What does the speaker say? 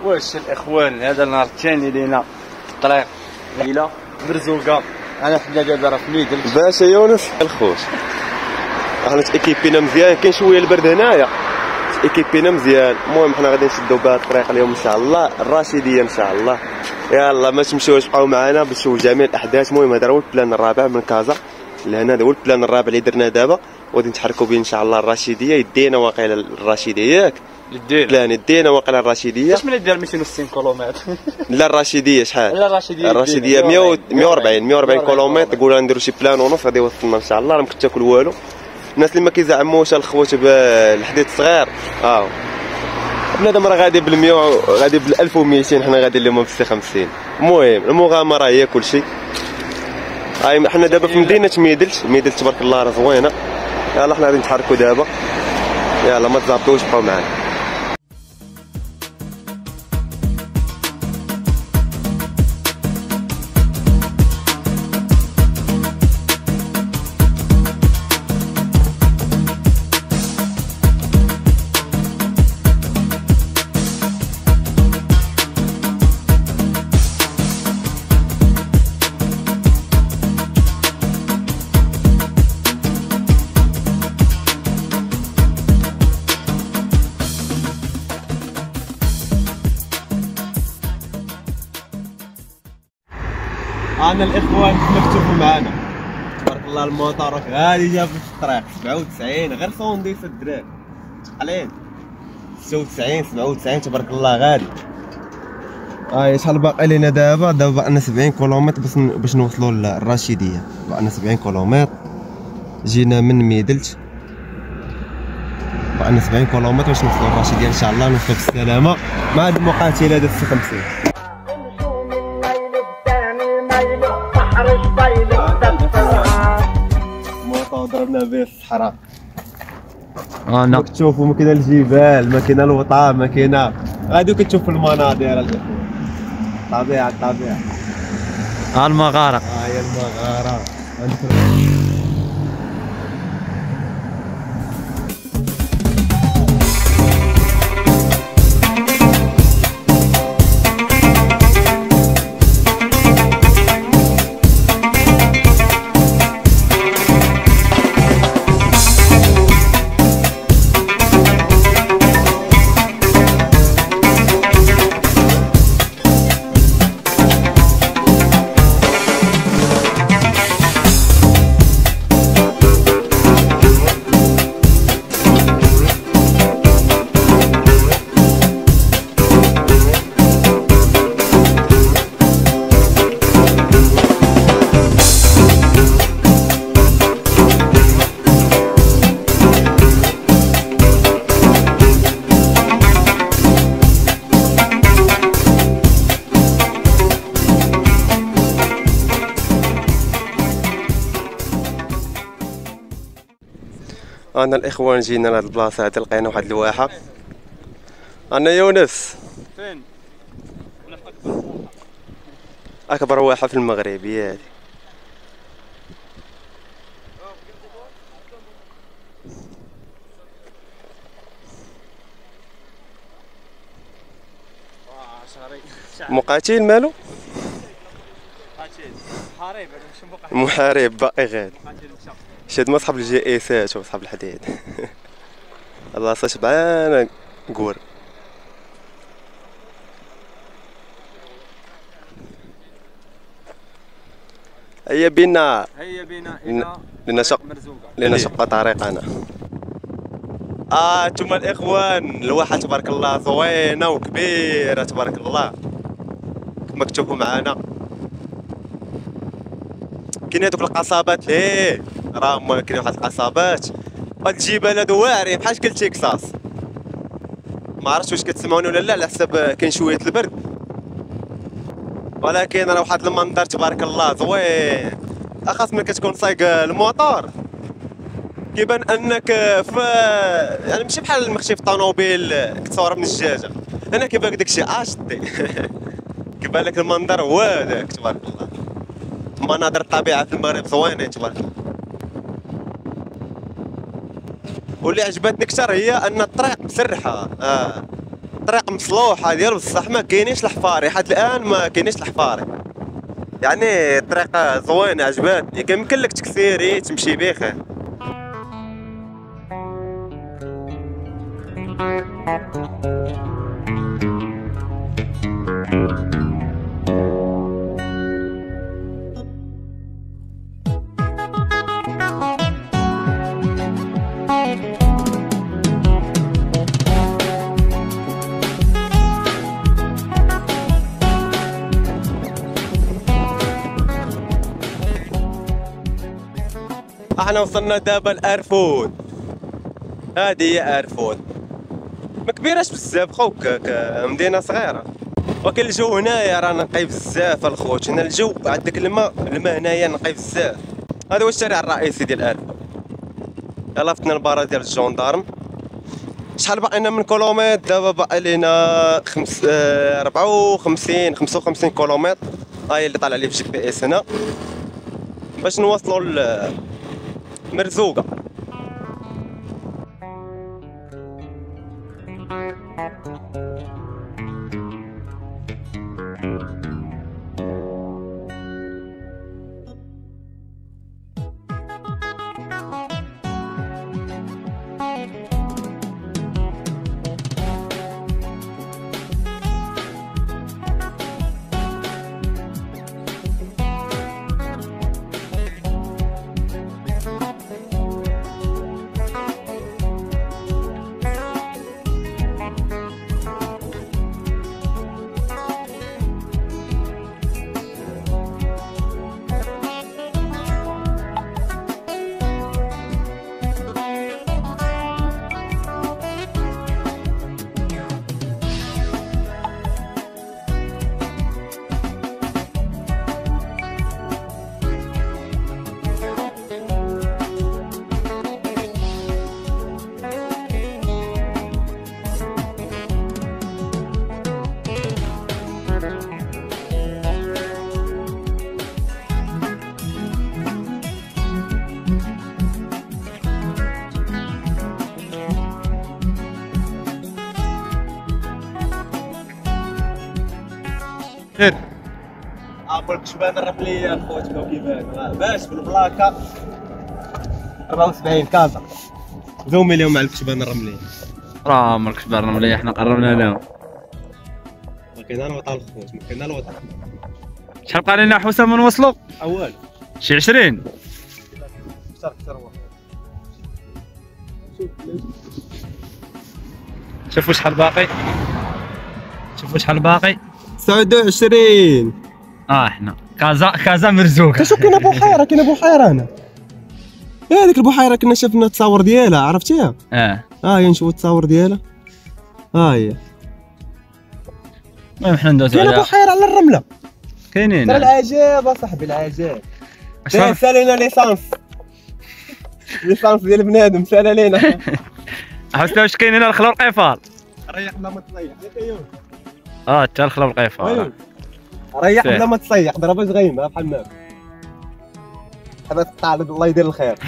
واش الاخوان، هذا النهار الثاني لينا في الطريق ليله مرزوقه. انا حنا دابا راه في ميدل باشا يونس الخوت، حنا تاكيبينا مزيان، كاين شويه البرد هنايا، تاكيبينا مزيان. المهم حنا غادي نشدو بهاد الطريق اليوم ان شاء الله الرشيديه ان شاء الله. يلا ما تمشيوش، بقاو معنا باش نشوفوا جميع الاحداث. المهم هذا هو البلان الرابع من كازا لهنا، هذا هو البلان الرابع اللي درنا دابا، وغادي نتحركوا به ان شاء الله الرشيديه. يدينا واقيلا الرشيديه ياك بلان، يدينا واقيلا الرشيديه. اش من دير 260 كيلومتر؟ لا الرشيديه شحال؟ لا الرشيديه 140 كيلومتر. قولوا نديروا شي بلان ونص غادي يوصلنا ان شاء الله. راه ما كنت تاكل والو. الناس اللي ما كيزعموش الخوت بالحديد الصغير بنادم راه غادي غادي بال 1200، حنا غادي اليوم ب 50. المهم المغامره هي كلشي. حنا دابا في مدينه ميدل تبارك الله راه زوينه. يلا حنا غادي نتحركوا دابا، يلا ما تزابطوش، بقاو معنا. انا الاخوان كما كتشوفوا معنا تبارك الله الموطور غادي جاب في الطريق 97 غير صونديس الدراري ثقلين 96 97 تبارك الله غادي. شحال باقي لينا دابا باقي 70 كيلومتر باش نوصلوا للرشيديه. باقي 70 كيلومتر، جينا من ميدلت، باقي 70 كيلومتر باش نوصلوا للرشيديه ان شاء الله. نوصلوا بالسلامه مع هاد المقاتله ديال 56. موطور ضربنا به الصحراء. انا كتشوفوا ما كاين الجبال، ما كاين الوطا، ما كاين غادي كتشوفوا المناظر الاخوان. طبيعه المغاره. هي المغاره. انا الاخوان جينا لهاد البلاصه هادي، لقينا واحد الواحه. انا يونس فين؟ اكبر واحه في المغرب هي هادي. مقاتل مالو؟ محارب باقي غادي. شاد ما صحاب الجائسات وصحاب الحديد. الله شبعانه قور. هيا بنا لنشق طريقنا. انتما الاخوان الواحه تبارك الله زوينه وكبيره تبارك الله كما كتشوفوا معنا. كاين هذوك القصابات ليه راهم كاين واحد القصابات، هاد الجبال هادو واعرين بحال شكل تكساس. ما عرفتش واش كتسمعوني ولا لا على حساب كاين شويه البرد، ولكن راه واحد المنظر تبارك الله زوين. اخاص ملي كتكون سايق الموطور كيبان انك في يعني ماشي بحال مخشي في الطوموبيل كتصور من الجاجه. هنا كيبان لك داكشي اشطي. كيبان لك المنظر هو هذاك تبارك الله. مناظر الطبيعه في المغرب زوينين تبارك الله. واللي عجبتني اكثر هي ان الطريق مسرحه. الطريق مصلوحه ديال بصح ما كاينينش الحفاري حتى الان ما كاينينش الحفاري يعني الطريقه زوينه عجباتني كيمكن لك تكسيري تمشي بخير. احنا وصلنا دابا لارفود. هذه هي ارفود، ما كبيراش بزاف خوك، مدينه صغيره، ولكن الجو هنايا راه نقي بزاف الخوت. هنا الجو عندك الماء هنايا نقي بزاف. هذا هو الشارع الرئيسي ديال ارفود. يلا فتنا البارا ديال الجندارم. شحال باقي لنا من كيلومتر؟ دابا باقي لينا 55 كيلومتر. هاي اللي طالع لي في GPS هنا باش نوصلوا مرزوقة. خير عقولك شبان الرملية اخوتنا كيفاه باش بالبلاكة 74 كازا زومي اليوم مع الكشبان الرملية. راه مالك كبار مليح، حنا قربنا لهم. ما كاين لا الوطن الخوت، ما كاين لا الوطن. شحال بقى لنا حسام من نوصلوا؟ اول شي 20. كثر شوفوا شحال باقي، شوفوا شحال باقي. 29. حنا كازا مرزوقة. شوف كاين بحيرة، كاين بحيرة هنا. هذيك البحيرة كنا شفنا التصاور ديالها، عرفتيها؟ هي نشوفوا التصاور ديالها. هي المهم حنا ندوزو كاين بحيرة على الرملة. كاينين. ترى العجاب اصاحبي العجاب. سالينا ليسانس ديال بنادم سال علينا. عرفتوا واش كاين هنا؟ الخلا والقيفار. ريح بلا ما تصيح ياك حتى الخلا والقيفار. ريح بلا ما تصيح ضربه غيمه بحال ما هذا الله يدير الخير.